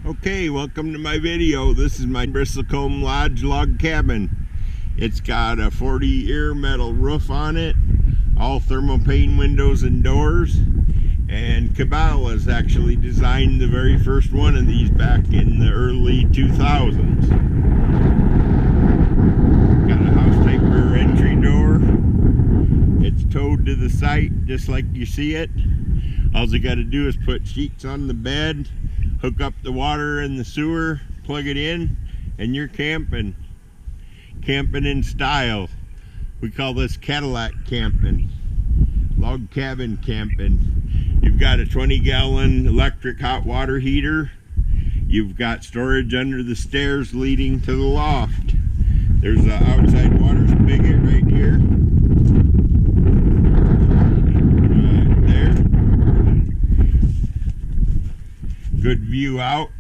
Okay, welcome to my video. This is my Bristlecomb Lodge log cabin. It's got a 40-year metal roof on it, all thermopane windows and doors, and Cabelas actually designed the very first one of these back in the early 2000s. Got a house type rear entry door. It's towed to the site just like you see it. All you got to do is put sheets on the bed, hook up the water in the sewer, plug it in, and you're camping. Camping in style. We call this Cadillac camping. Log cabin camping. You've got a 20-gallon electric hot water heater. You've got storage under the stairs leading to the loft. There's an outside water spigot right here. Good view out.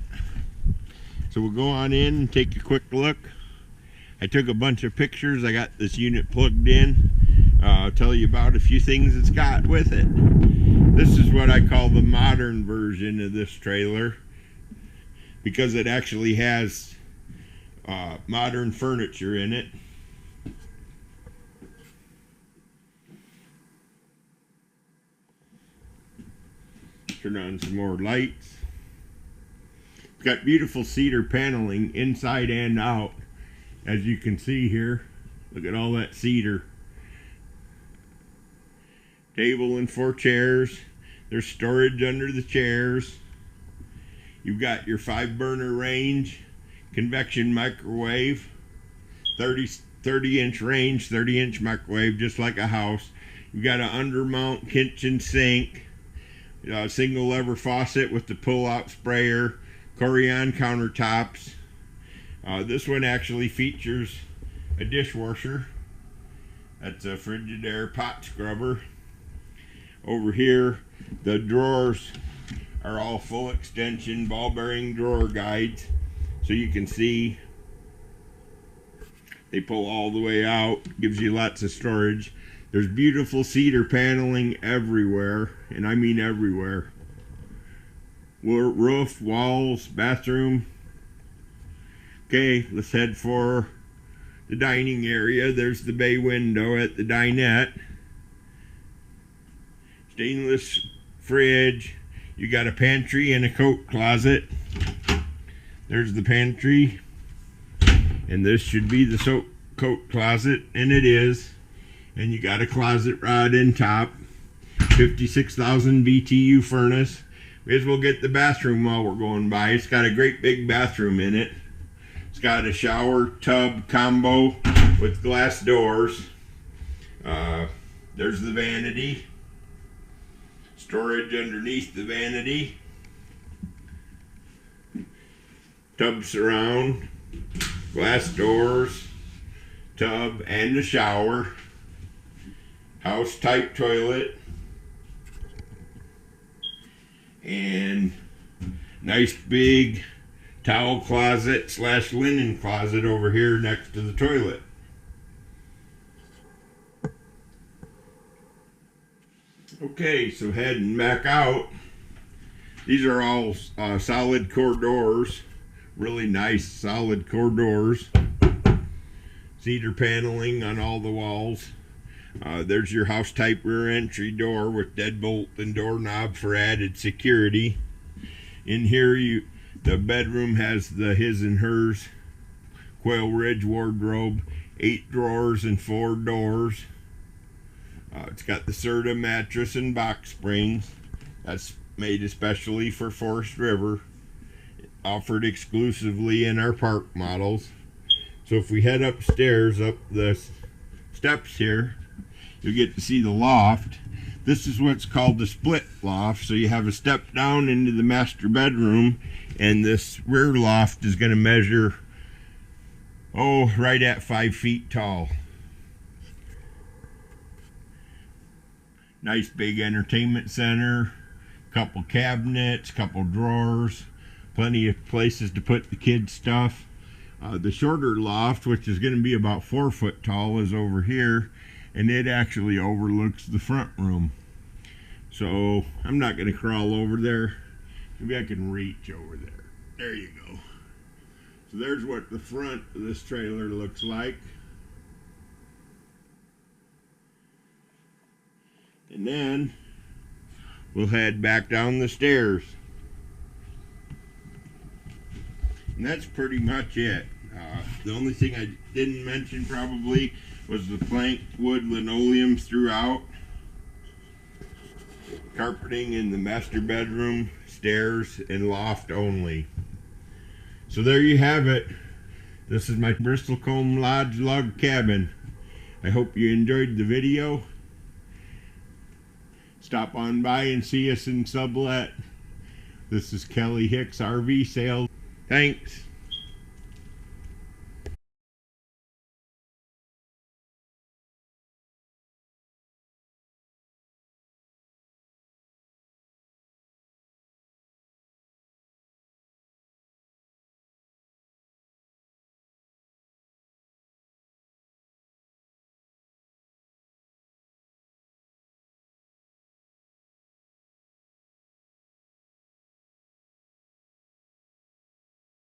So we'll go on in and take a quick look. I took a bunch of pictures. I got this unit plugged in. I'll tell you about a few things it's got with it. This is what I call the modern version of this trailer, because it actually has modern furniture in it. Turn on some more lights. Got beautiful cedar paneling inside and out, as you can see here. Look at all that cedar. Table and 4 chairs. There's storage under the chairs. You've got your 5-burner range, convection microwave, 30-inch range, 30-inch microwave, just like a house. You've got an undermount kitchen sink, single lever faucet with the pull-out sprayer, Corian countertops. This one actually features a dishwasher. That's a Frigidaire pot scrubber. Over here, the drawers are all full extension ball bearing drawer guides, so you can see they pull all the way out. Gives you lots of storage. There's beautiful cedar paneling everywhere, and I mean everywhere. Roof, walls, bathroom. Okay, let's head for the dining area. There's the bay window at the dinette. Stainless fridge. You got a pantry and a coat closet. There's the pantry. And this should be the coat closet, and it is. And you got a closet rod in top. 56,000 BTU furnace. May as well get the bathroom while we're going by. It's got a great big bathroom in it. It's got a shower tub combo with glass doors. There's the vanity. Storage underneath the vanity. Tub surround. Glass doors. Tub and a shower. House type toilet. And nice big towel closet / linen closet over here next to the toilet. Okay, so heading back out. These are all solid core doors. Really nice solid core doors. Cedar paneling on all the walls. There's your house type rear entry door with deadbolt and doorknob for added security. In here, the bedroom has the his and hers Quail Ridge wardrobe, 8 drawers and 4 doors. It's got the Cedar mattress and box springs. That's made especially for Forest River. Offered exclusively in our park models. So if we head upstairs, up the steps here, you'll get to see the loft. This is what's called the split loft. So you have a step down into the master bedroom, and this rear loft is going to measure, right at 5 feet tall. Nice big entertainment center, couple cabinets, couple drawers, plenty of places to put the kids' stuff. The shorter loft, which is going to be about 4 foot tall, is over here, and it actually overlooks the front room. So I'm not going to crawl over there. Maybe I can reach over there. There you go. So there's what the front of this trailer looks like. And then we'll head back down the stairs. And that's pretty much it. The only thing I didn't mention probably was the plank wood linoleum throughout. Carpeting in the master bedroom, stairs, and loft only. So there you have it. This is my Bristlecomb Lodge log cabin. I hope you enjoyed the video. Stop on by and see us in sublet. This is Kelly Hicks RV Sales. Thanks.